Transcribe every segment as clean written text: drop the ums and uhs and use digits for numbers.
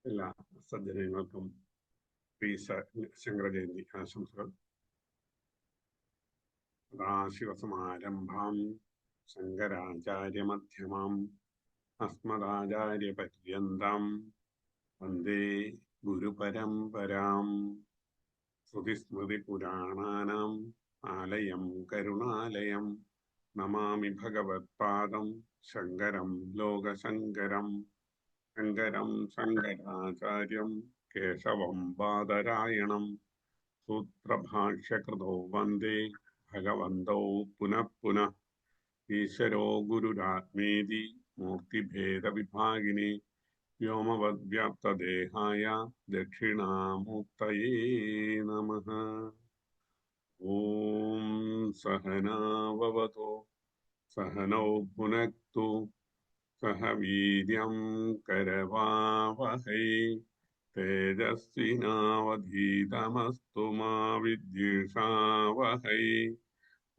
എല്ലാ സജ്ജനങ്ങൾക്കും ശ്രീ ശങ്കരജയന്തി ആശംസകൾ. സദാശിവസമാരംഭാം ശങ്കരാചാര്യമധ്യമാം അസ്മദാചാര്യപര്യന്താം വന്ദേ ഗുരുപരമ്പരാം. ശ്രുതിസ്മൃതിപുരാണാനാം ആലയം കരുണാലയം നമാമി ഭഗവത്പാദം ശങ്കരം ലോകശങ്കരം. ശങ്കരം ശങ്കരാചാര്യം കേശവം ബാദരായണം സൂത്രഭാഷ്യകൃതോ വന്ദേ ഭഗവന്തോ പുനഃ പുനഃ. ഈശ്വരോ ഗുരുരാത്മേതി മൂർത്തിഭേദവിഭാഗിനി വ്യോമവദ്വ്യാപ്തദേഹായ ദക്ഷിണാമൂർത്തയേ നമഃ. ഓം സഹനാവവതു സഹനൗ ഭുനക്തു സഹ വീര്യം കരവാവഹൈ തേജസ്വിനാവധീതമസ്തു മാ വിദ്വിഷാവഹൈ.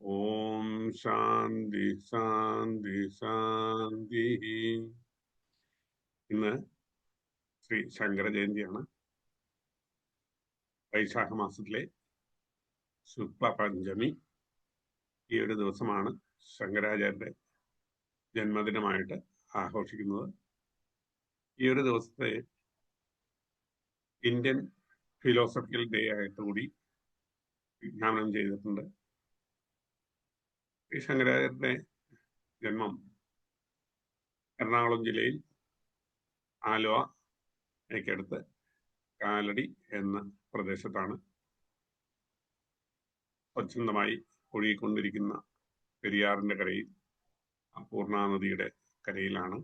ഓം ശാന്തി ശാന്തി ശാന്തി. ഇന്ന് ശ്രീ ശങ്കരജയന്തിയാണ്. വൈശാഖ മാസത്തിലെ ശുക്ല പഞ്ചമി. ഈ ഒരു ദിവസമാണ് ശങ്കരാചാര്യരുടെ ജന്മദിനമായിട്ട് ആഘോഷിക്കുന്നത്. ഈ ഒരു ദിവസത്തെ ഇന്ത്യൻ ഫിലോസഫിക്കൽ ഡേ ആയിട്ട് കൂടി വിജ്ഞാപനം ചെയ്തിട്ടുണ്ട്. ഈ ശങ്കരാചാര്യരുടെ ജന്മം എറണാകുളം ജില്ലയിൽ ആലുവയ്ക്കടുത്ത് കാലടി എന്ന പ്രദേശത്താണ്. സ്വച്ഛന്തമായി ഒഴുകിക്കൊണ്ടിരിക്കുന്ന പെരിയാറിന്റെ കരയിൽ, പൂർണ്ണാനദിയുടെ കരയിലാണ്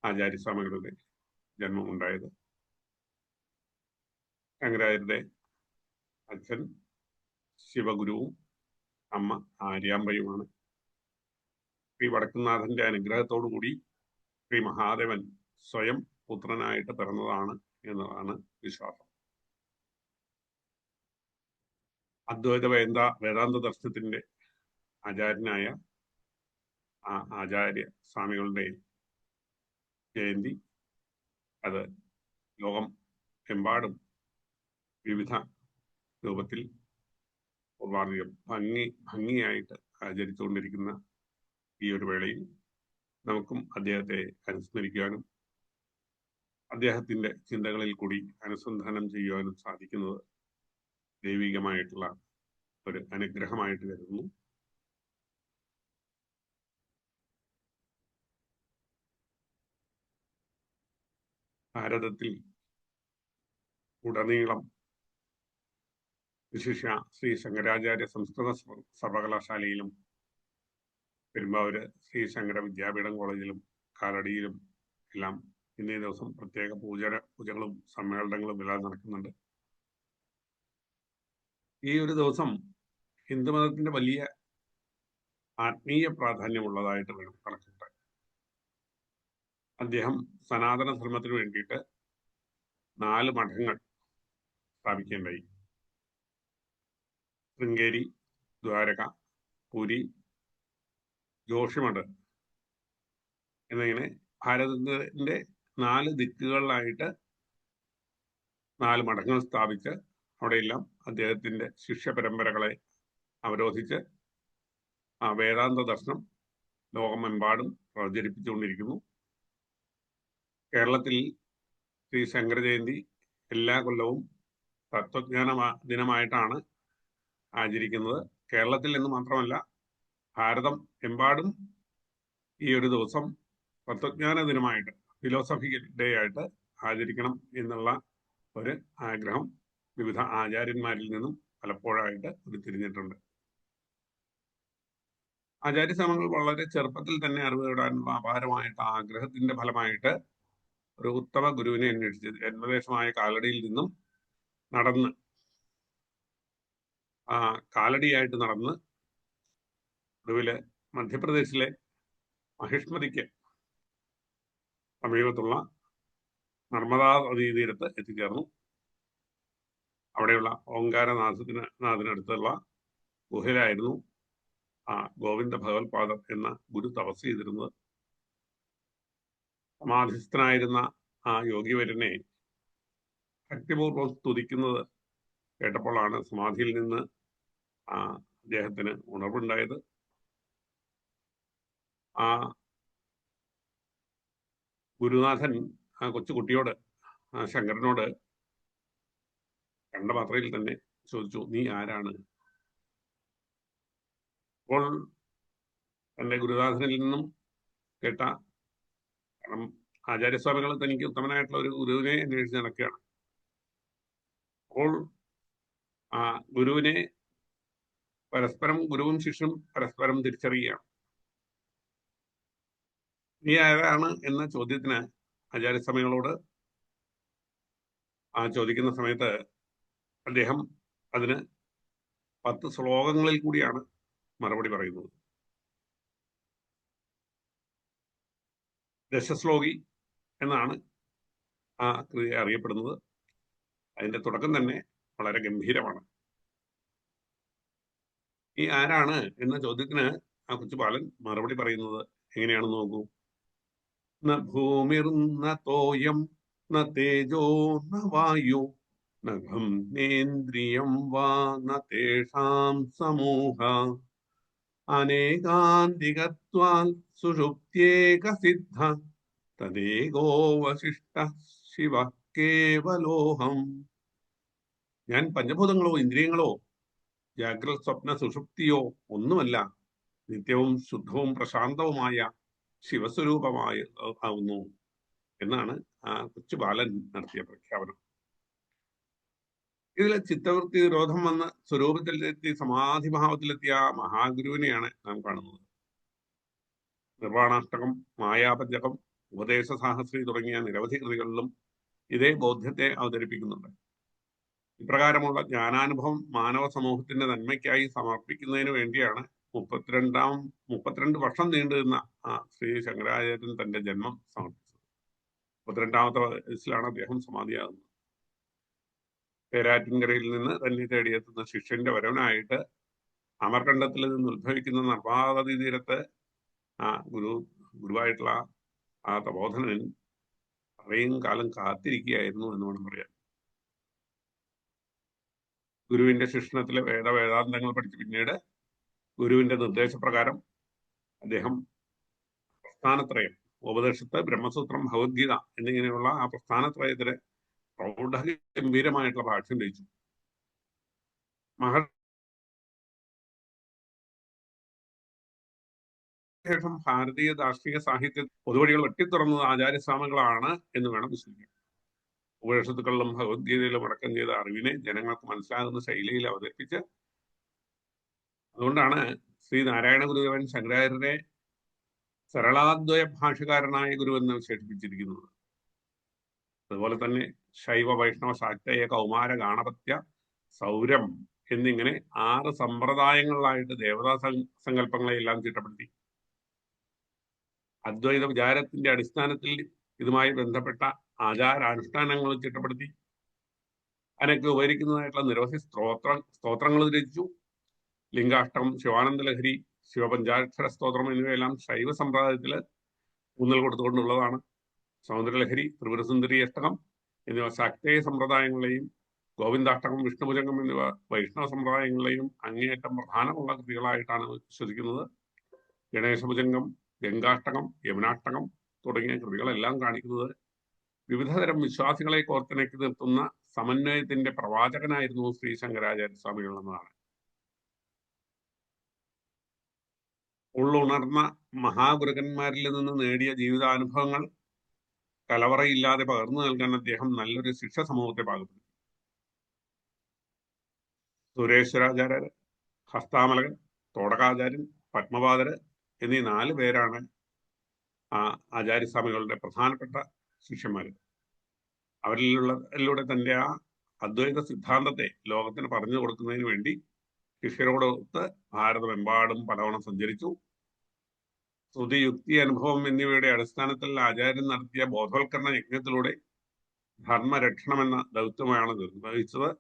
ആചാര്യസ്വാമികളുടെ ജന്മം ഉണ്ടായത്. ശങ്കരാചാര്യരുടെ അച്ഛൻ ശിവഗുരുവും അമ്മ ആര്യാമ്പയുമാണ്. ശ്രീ വടക്കുംനാഥന്റെ അനുഗ്രഹത്തോടു കൂടി ശ്രീ മഹാദേവൻ സ്വയം പുത്രനായിട്ട് പിറന്നതാണ് എന്നതാണ് വിശ്വാസം. അദ്വൈത വേദാന്ത ദർശനത്തിന്റെ ആചാര്യനായ ആ ആചാര്യ സ്വാമികളുടെ ജയന്തി അത് ലോകം എമ്പാടും വിവിധ രൂപത്തിൽ വളരെയധികം ഭംഗിയായിട്ട് ആചരിച്ചുകൊണ്ടിരിക്കുന്ന ഈ ഒരു വേളയിൽ നമുക്കും അദ്ദേഹത്തെ അനുസ്മരിക്കുവാനും അദ്ദേഹത്തിന്റെ ചിന്തകളിൽ കൂടി അനുസന്ധാനം ചെയ്യുവാനും സാധിക്കുന്നത് ദൈവികമായിട്ടുള്ള ഒരു അനുഗ്രഹമായിട്ട് കരുതുന്നു. ഭാരതത്തിൽ ഉടനീളം വിശിഷ്യ ശ്രീ ശങ്കരാചാര്യ സംസ്കൃത സർവകലാശാലയിലും പെരുമ്പാവൂര് ശ്രീ ശങ്കര വിദ്യാപീഠം കോളേജിലും കാലടിയിലും എല്ലാം ഇന്നേ ദിവസം പ്രത്യേക പൂജകളും സമ്മേളനങ്ങളും എല്ലാം നടക്കുന്നുണ്ട്. ഈ ഒരു ദിവസം ഹിന്ദുമതത്തിന്റെ വലിയ ആത്മീയ പ്രാധാന്യമുള്ളതായിട്ട് വേണം കണക്കൂട്ടാൻ. അദ്ദേഹം സനാതന ധർമ്മത്തിന് വേണ്ടിയിട്ട് 4 മഠങ്ങൾ സ്ഥാപിക്കേണ്ടായി. ശൃംഗേരി, ദ്വാരക, പുരി, ജോഷിമഠ് എന്നിങ്ങനെ ഭാരതത്തിന്റെ 4 ദിക്കുകളിലായിട്ട് 4 മഠങ്ങൾ സ്ഥാപിച്ച് അവിടെയെല്ലാം അദ്ദേഹത്തിന്റെ ശിഷ്യ പരമ്പരകളെ അവരോധിച്ച് ആ വേദാന്ത ദർശനം ലോകമെമ്പാടും പ്രചരിപ്പിച്ചുകൊണ്ടിരിക്കുന്നു. കേരളത്തിൽ ശ്രീ ശങ്കരജയന്തി എല്ലാ കൊല്ലവും തത്വജ്ഞാന ദിനമായിട്ടാണ് ആചരിക്കുന്നത്. കേരളത്തിൽ എന്ന് മാത്രമല്ല, ഭാരതം എമ്പാടും ഈ ഒരു ദിവസം തത്വജ്ഞാന ദിനമായിട്ട്, ഫിലോസഫിക്കൽ ഡേ ആയിട്ട് ആചരിക്കണം എന്നുള്ള ഒരു ആഗ്രഹം വിവിധ ആചാര്യന്മാരിൽ നിന്നും പലപ്പോഴായിട്ട് ഉരുത്തിരിഞ്ഞിട്ടുണ്ട്. ആചാര്യസ്വാമികൾ വളരെ ചെറുപ്പത്തിൽ തന്നെ അറിവ് നേടാനുള്ള അപാരമായിട്ട് ആഗ്രഹത്തിന്റെ ഫലമായിട്ട് ഒരു ഉത്തമ ഗുരുവിനെ അന്വേഷിച്ച് ജന്മദേശമായ കാലടിയിൽ നിന്നും നടന്ന് കാലടിയായിട്ട് നടന്ന് ഒടുവില് മധ്യപ്രദേശിലെ മഹിഷ്മതിക്ക് സമീപത്തുള്ള നർമ്മദാ നദീതീരത്ത് എത്തിച്ചേർന്നു. അവിടെയുള്ള ഓങ്കാരനാഥിനടുത്തുള്ള ഗുഹയിലായിരുന്നു ഗോവിന്ദ ഭഗവത്പാദർ എന്ന ഗുരു തപസ് ചെയ്തിരുന്നത്. സമാധിസ്ഥനായിരുന്ന ആ യോഗിവര്യനെ ഭക്തിപൂർവ്വം സ്തുതിക്കുന്നത് കേട്ടപ്പോഴാണ് സമാധിയിൽ നിന്ന് അദ്ദേഹത്തിന് ഉണർവുണ്ടായത്. ആ ഗുരുനാഥൻ ആ കൊച്ചുകുട്ടിയോട്, ആ ശങ്കരനോട് കണ്ട മാത്രയിൽ തന്നെ ചോദിച്ചു, നീ ആരാണ്? അപ്പോൾ തന്റെ ഗുരുനാഥനിൽ നിന്നും കേട്ട, കാരണം ആചാര്യസ്വാമികൾ തനിക്ക് ഉത്തമനായിട്ടുള്ള ഒരു ഗുരുവിനെ അന്വേഷിച്ച് നടക്കുകയാണ്. അപ്പോൾ ആ ഗുരുവിനെ പരസ്പരം, ഗുരുവും ശിഷ്യനും പരസ്പരം തിരിച്ചറിയുകയാണ്. നീ ആരാണ് എന്ന ചോദ്യത്തിന് ആചാര്യസ്വാമികളോട് ചോദിക്കുന്ന സമയത്ത് അദ്ദേഹം അതിന് 10 ശ്ലോകങ്ങളിൽ കൂടിയാണ് മറുപടി പറയുന്നത്. ദശശ്ലോകി എന്നാണ് ആ കൃതി അറിയപ്പെടുന്നത്. അതിന്റെ തുടക്കം തന്നെ വളരെ ഗംഭീരമാണ്. ഈ ആരാണ് എന്ന ചോദ്യത്തിന് ആ കൊച്ചുബാലൻ മറുപടി പറയുന്നത് എങ്ങനെയാണെന്ന് നോക്കൂ. ന ഭൂമിർ ന തോയം ന തേജോ ന വായു ന ഖം നേന്ദ്രിയം വാ ന തേഷാം സമൂഹ അനേകാന്തികത്വാൽ സുഷുപ്ത്യേക സിദ്ധ തദേകോ വശിഷ്ട ശിവ കേവലോഹം. ഞാൻ പഞ്ചഭൂതങ്ങളോ ഇന്ദ്രിയങ്ങളോ ജാഗ്രത സ്വപ്ന സുഷുപ്തിയോ ഒന്നുമല്ല, നിത്യവും ശുദ്ധവും പ്രശാന്തവുമായ ശിവസ്വരൂപമായി ആവുന്നു എന്നാണ് ആ കൊച്ചു ബാലൻ നടത്തിയ പ്രഖ്യാപനം. ഇതിലെ ചിത്തവൃത്തി നിരോധം വന്ന് സ്വരൂപത്തിലെത്തി സമാധിഭാവത്തിലെത്തിയ മഹാഗുരുവിനെയാണ് നാം കാണുന്നത്. നിർവാണാഷ്ടകം, മായാപഞ്ചകം, ഉപദേശ സാഹസ്രി തുടങ്ങിയ നിരവധി കൃതികളിലും ഇതേ ബോധ്യത്തെ അവതരിപ്പിക്കുന്നുണ്ട്. ഇപ്രകാരമുള്ള ജ്ഞാനാനുഭവം മാനവ സമൂഹത്തിന്റെ നന്മയ്ക്കായി സമർപ്പിക്കുന്നതിന് വേണ്ടിയാണ് 32 വർഷം നീണ്ടുനിന്ന ശ്രീ ശങ്കരാചാര്യൻ തന്റെ ജന്മം സമർപ്പിച്ചത്. 32ാമത്തെ വയസ്സിലാണ് അദ്ദേഹം സമാധിയാകുന്നത്. പേരാറ്റിൻകരയിൽ നിന്ന് തന്നെ തേടിയെത്തുന്ന ശിഷ്യന്റെ വരവനായിട്ട് അമർകണ്ഠത്തിൽ നിന്ന് ഉത്ഭവിക്കുന്ന നർമ്മദാനദീ തീരത്ത് ഗുരുവായിട്ടുള്ള ആ തപോധനൻ അത്രയും കാലം കാത്തിരിക്കുകയായിരുന്നു എന്ന് വേണം പറയാൻ. ഗുരുവിന്റെ ശിക്ഷണത്തിലെ വേദാന്തങ്ങൾ പഠിച്ച് പിന്നീട് ഗുരുവിന്റെ നിർദ്ദേശപ്രകാരം അദ്ദേഹം പ്രസ്ഥാനത്രയം, ഉപനിഷത്ത്, ബ്രഹ്മസൂത്രം, ഭഗവത്ഗീത എന്നിങ്ങനെയുള്ള ആ പ്രസ്ഥാനത്രയത്തിന് പ്രൗഢഗംഭീരമായിട്ടുള്ള ഭാഷ്യം രചിച്ചു. ശേഷം ഭാരതീയ ദാർശനിക സാഹിത്യ പൊതുവഴികൾ വെട്ടിത്തുറന്നത് ആചാര്യസ്വാമികളാണ് എന്ന് വേണം വിശ്വസിക്കാൻ. ഉപനിഷത്തുക്കളിലും ഭഗവത്ഗീതയിലും അടക്കം ചെയ്ത അറിവിനെ ജനങ്ങൾക്ക് മനസ്സിലാകുന്ന ശൈലിയിൽ അവതരിപ്പിച്ച്, അതുകൊണ്ടാണ് ശ്രീ നാരായണ ഗുരുദേവൻ ശങ്കരാചാര്യരെ സരളാദ്വയ ഭാഷകാരനായ ഗുരു എന്ന് വിശേഷിപ്പിച്ചിരിക്കുന്നത്. അതുപോലെ തന്നെ ശൈവ, വൈഷ്ണവ, ശാക്തേയ, കൗമാര, ഗാണപത്യ, സൗരം എന്നിങ്ങനെ 6 സമ്പ്രദായങ്ങളിലായിട്ട് ദേവതാ സങ്കല്പങ്ങളെയെല്ലാം ചിട്ടപ്പെടുത്തി. അദ്വൈത വിചാരത്തിന്റെ അടിസ്ഥാനത്തിൽ ഇതുമായി ബന്ധപ്പെട്ട ആചാരാനുഷ്ഠാനങ്ങൾ ചിട്ടപ്പെടുത്തി. അതിനൊക്കെ ഉപകരിക്കുന്നതായിട്ടുള്ള നിരവധി സ്തോത്രങ്ങൾ രചിച്ചു. ലിംഗാഷ്ടകം, ശിവാനന്ദ ലഹരി, ശിവപഞ്ചാക്ഷര സ്തോത്രം എന്നിവയെല്ലാം ശൈവ സമ്പ്രദായത്തില് ഊന്നൽ കൊടുത്തുകൊണ്ടുള്ളതാണ്. സൗന്ദര്യലഹരി, ത്രിപുരസുന്ദരി അഷ്ടകം എന്നിവ ശാക്തേയ സമ്പ്രദായങ്ങളെയും, ഗോവിന്ദാഷ്ടകം, വിഷ്ണുഭുജംഗം എന്നിവ വൈഷ്ണവ സമ്പ്രദായങ്ങളെയും അങ്ങേയറ്റം പ്രധാനമുള്ള കൃതികളായിട്ടാണ് വിശ്വസിക്കുന്നത്. ഗണേശഭുജംഗം, ഗംഗാഷ്ടകം, യമുനാഷ്ടകം തുടങ്ങിയ കൃതികളെല്ലാം കാണിക്കുന്നത് വിവിധതരം വിശ്വാസികളെ കോർത്തിണക്കി നിർത്തുന്ന സമന്വയത്തിന്റെ പ്രവാചകനായിരുന്നു ശ്രീ ശങ്കരാചാര്യ സ്വാമികൾ എന്നതാണ്. ഉള്ളുണർന്ന മഹാഗുരുക്കന്മാരിൽ നിന്ന് നേടിയ ജീവിതാനുഭവങ്ങൾ കലവറയില്ലാതെ പകർന്നു നൽകാൻ അദ്ദേഹം നല്ലൊരു ശിക്ഷ സമൂഹത്തെ പാകപ്പെടുത്തി. സുരേശ്വരാചാര്യർ, ഹസ്താമലകൻ, തോടകാചാര്യൻ, പത്മപാദര് എന്നീ 4 പേരാണ് ആചാര്യസ്വാമികളുടെ പ്രധാനപ്പെട്ട ശിഷ്യന്മാർ. അവരിലൂടെ തന്റെ ആ അദ്വൈത സിദ്ധാന്തത്തെ ലോകത്തിന് പറഞ്ഞു കൊടുക്കുന്നതിന് വേണ്ടി ശിഷ്യരോടൊത്ത് ഭാരതമെമ്പാടും പലവണ സഞ്ചരിച്ചു. ശ്രുതി, യുക്തി, അനുഭവം എന്നിവയുടെ അടിസ്ഥാനത്തിൽ ആചാര്യൻ നടത്തിയ ബോധവൽക്കരണ യജ്ഞത്തിലൂടെ ധർമ്മരക്ഷണമെന്ന ദൗത്യമാണ് നിർവഹിച്ചത്.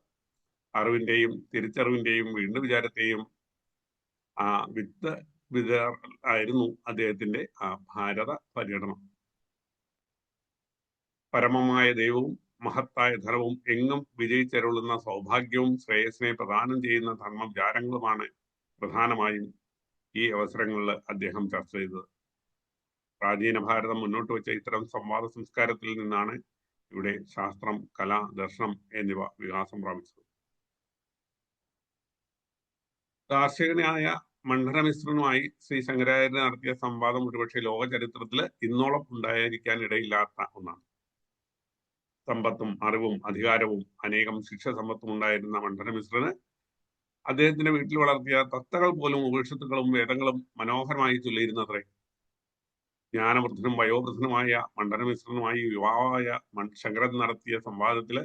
അറിവിന്റെയും തിരിച്ചറിവിന്റെയും വീണ്ടും വിചാരത്തെയും വിത്ത് ആയിരുന്നു അദ്ദേഹത്തിന്റെ ഭാരത പര്യടനം. പരമമായ ദൈവവും മഹത്തായ ധനവും എങ്ങും വിജയിച്ചരുളുന്ന സൗഭാഗ്യവും ശ്രേയസിനെ പ്രദാനം ചെയ്യുന്ന ധർമ്മവിചാരങ്ങളുമാണ് പ്രധാനമായും ഈ അവസരങ്ങളിൽ അദ്ദേഹം ചർച്ച ചെയ്തത്. പ്രാചീന ഭാരതം മുന്നോട്ട് വെച്ച ഇത്തരം സംവാദ സംസ്കാരത്തിൽ നിന്നാണ് ഇവിടെ ശാസ്ത്രം, കല, ദർശനം എന്നിവ വികാസം പ്രാപിച്ചത്. ദാർശനികനായ മണ്ഡനമിശ്രനുമായി ശ്രീ ശങ്കരാചാര്യർ നടത്തിയ സംവാദം ഒരുപക്ഷെ ലോക ചരിത്രത്തിൽ ഇന്നോളം ഉണ്ടായിരിക്കാൻ ഇടയില്ലാത്ത ഒന്നാണ്. സമ്പത്തും അറിവും അധികാരവും അനേകം ശിക്ഷ സമ്പത്തും ഉണ്ടായിരുന്ന മണ്ഡനമിശ്രന് അദ്ദേഹത്തിന്റെ വീട്ടിൽ വളർത്തിയ തത്തകൾ പോലും ഉപനിഷത്തുക്കളും വേദങ്ങളും മനോഹരമായി ചൊല്ലിയിരുന്നത്രേ. ജ്ഞാനവൃദ്ധനും വയോവൃദ്ധനുമായ മണ്ഡനമിശ്രനുമായി യുവാവായ ശങ്കരൻ നടത്തിയ സംവാദത്തില്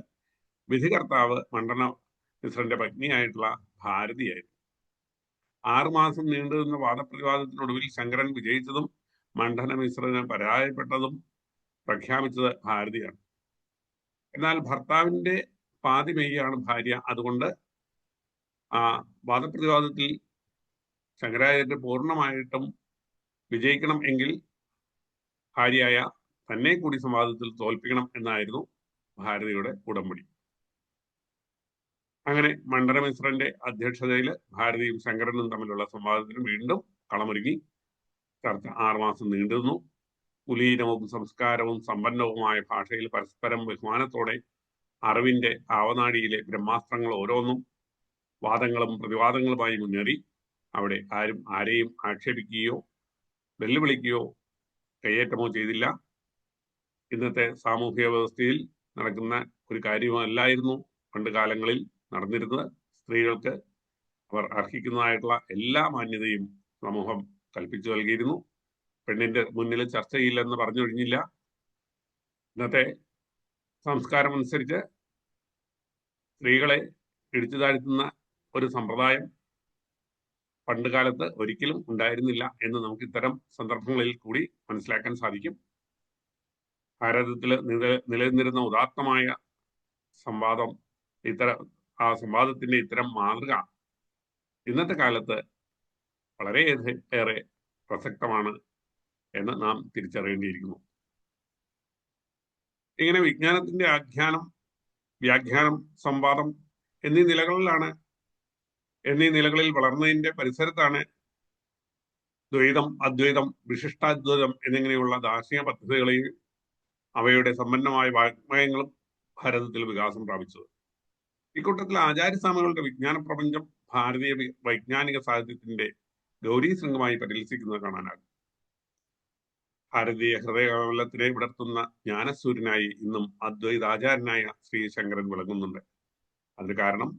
വിധികർത്താവ് മണ്ഡനമിശ്രന്റെ പത്നിയായിട്ടുള്ള ഭാരതിയായിരുന്നു. 6 മാസം നീണ്ടുനിന്ന വാദപ്രതിവാദത്തിനൊടുവിൽ ശങ്കരൻ വിജയിച്ചതും മണ്ഡനമിശ്രന് പരാജയപ്പെട്ടതും പ്രഖ്യാപിച്ചത് ഭാരതിയാണ്. എന്നാൽ ഭർത്താവിന്റെ പാതി മെയ്യാണ് ഭാര്യ. അതുകൊണ്ട് ആ വാദപ്രതിവാദത്തിൽ ശങ്കരാചാര്യർ പൂർണ്ണമായിട്ടും വിജയിക്കണം എങ്കിൽ ഭാര്യയായ തന്നെ കൂടി സംവാദത്തിൽ തോൽപ്പിക്കണം എന്നായിരുന്നു ഭാരതിയുടെ ഉടമ്പടി. അങ്ങനെ മണ്ഡനമിശ്രന്റെ അധ്യക്ഷതയിൽ ഭാരതിയും ശങ്കരനും തമ്മിലുള്ള സംവാദത്തിന് വീണ്ടും കളമൊരുങ്ങി. ചർച്ച 6 മാസം നീണ്ടുനിന്നു. കുലീനവും സംസ്കാരവും സമ്പന്നവുമായ ഭാഷയിൽ പരസ്പരം ബഹുമാനത്തോടെ അറിവിന്റെ ആവനാടിയിലെ ബ്രഹ്മാസ്ത്രങ്ങൾ ഓരോന്നും വാദങ്ങളും പ്രതിവാദങ്ങളുമായി മുന്നേറി. അവിടെ ആരും ആരെയും ആക്ഷേപിക്കുകയോ വെല്ലുവിളിക്കുകയോ കയ്യേറ്റമോ ചെയ്തില്ല. ഇന്നത്തെ സാമൂഹിക വ്യവസ്ഥയിൽ നടക്കുന്ന ഒരു കാര്യമല്ലായിരുന്നു പണ്ട് കാലങ്ങളിൽ നടന്നിരുന്നത്. സ്ത്രീകൾക്ക് അവർ അർഹിക്കുന്നതായിട്ടുള്ള എല്ലാ മാന്യതയും സമൂഹം കൽപ്പിച്ചു നൽകിയിരുന്നു. പെണ്ണിന്റെ മുന്നിൽ ചർച്ചയില്ലെന്ന് പറഞ്ഞൊഴിഞ്ഞില്ല. ഇന്നത്തെ സംസ്കാരം അനുസരിച്ച് സ്ത്രീകളെ ഇടിച്ചു താഴ്ത്തുന്ന ഒരു സമ്പ്രദായം പണ്ട് കാലത്ത് ഒരിക്കലും ഉണ്ടായിരുന്നില്ല എന്ന് നമുക്ക് ഇത്തരം സന്ദർഭങ്ങളിൽ കൂടി മനസ്സിലാക്കാൻ സാധിക്കും. ഭാരതത്തിൽ നിലനിന്നിരുന്ന ഉദാത്തമായ സംവാദം, ആ സംവാദത്തിന്റെ ഇത്തരം മാതൃക ഇന്നത്തെ കാലത്ത് വളരെയേറെ പ്രസക്തമാണ് എന്ന് നാം തിരിച്ചറിയേണ്ടിയിരിക്കുന്നു. ഇങ്ങനെ വിജ്ഞാനത്തിന്റെ ആഖ്യാനം, വ്യാഖ്യാനം, സംവാദം എന്നീ നിലകളിൽ വളർന്നതിന്റെ പരിസരത്താണ് ദ്വൈതം, അദ്വൈതം, വിശിഷ്ടാദ്വൈതം എന്നിങ്ങനെയുള്ള ദാർശനിക പദ്ധതികളെയും അവയുടെ സമ്പന്നമായ വാഗ്മയങ്ങളും ഭാരതത്തിൽ വികാസം പ്രാപിച്ചത്. ഇക്കൂട്ടത്തിൽ ആചാര്യസ്വാമികളുടെ വിജ്ഞാന പ്രപഞ്ചം ഭാരതീയ വൈജ്ഞാനിക സാഹിത്യത്തിന്റെ ഗൗരീ ശൃംഗമായി പരിലസിക്കുന്നത് കാണാനാകും. ഭാരതീയ ഹൃദയകമലത്തിനെ വിടർത്തുന്ന ജ്ഞാനസൂര്യനായി ഇന്നും അദ്വൈതാചാര്യനായ ശ്രീ ശങ്കരൻ വിളങ്ങുന്നുണ്ട്. അതിന് കാരണം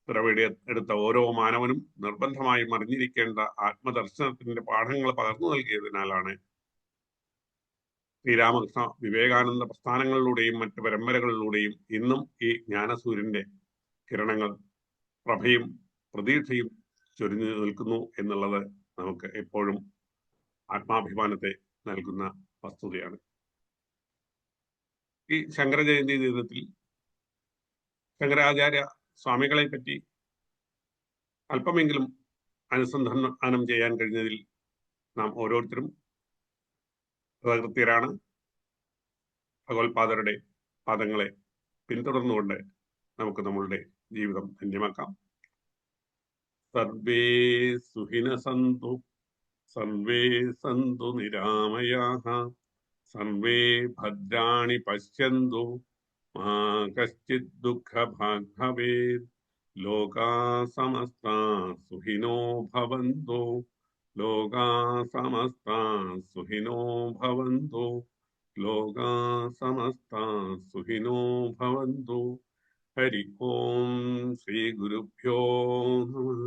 പിറവിയെടുത്ത ഓരോ മാനവനും നിർബന്ധമായും അറിഞ്ഞിരിക്കേണ്ട ആത്മദർശനത്തിന്റെ പാഠങ്ങൾ പകർന്നു നൽകിയതിനാലാണ് ശ്രീരാമകൃഷ്ണ വിവേകാനന്ദ പ്രസ്ഥാനങ്ങളിലൂടെയും മറ്റ് പരമ്പരകളിലൂടെയും ഇന്നും ഈ ജ്ഞാനസൂര്യന്റെ കിരണങ്ങൾ പ്രഭയും പ്രതീക്ഷയും ചൊരിഞ്ഞു നിൽക്കുന്നു എന്നുള്ളത് നമുക്ക് എപ്പോഴും ആത്മാഭിമാനത്തെ നൽകുന്ന വസ്തുതയാണ്. ഈ ശങ്കര ജയന്തി ദിനത്തിൽ ശങ്കരാചാര്യ സ്വാമികളെ പറ്റി അല്പമെങ്കിലും അനുസന്ധാനം ചെയ്യാൻ കഴിഞ്ഞതിൽ നാം ഓരോരുത്തരും കൃതകൃത്യരാണ്. ഭഗവത്പാദരുടെ പാദങ്ങളെ പിന്തുടർന്നുകൊണ്ട് നമുക്ക് നമ്മളുടെ ജീവിതം ധന്യമാക്കാം. സർവേ സുഖിന സന്തു, സർവേ സന്തു നിരാമയാഃ, സർവേ ഭദ്രാണി പശ്യന്തു, മാ കശ്ചിത് ദുഃഖഭാഗ് ഭവേത്. ലോകാ സമസ്താ സുഖിനോ ഭവന്തു, ലോകാ സമസ്താ സുഖിനോ ഭവന്തു, ലോകാ സമസ്താ സുഖിനോ ഭവന്തു. ഹരി ഓം ശ്രീ ഗുരുഭ്യോ നമഃ.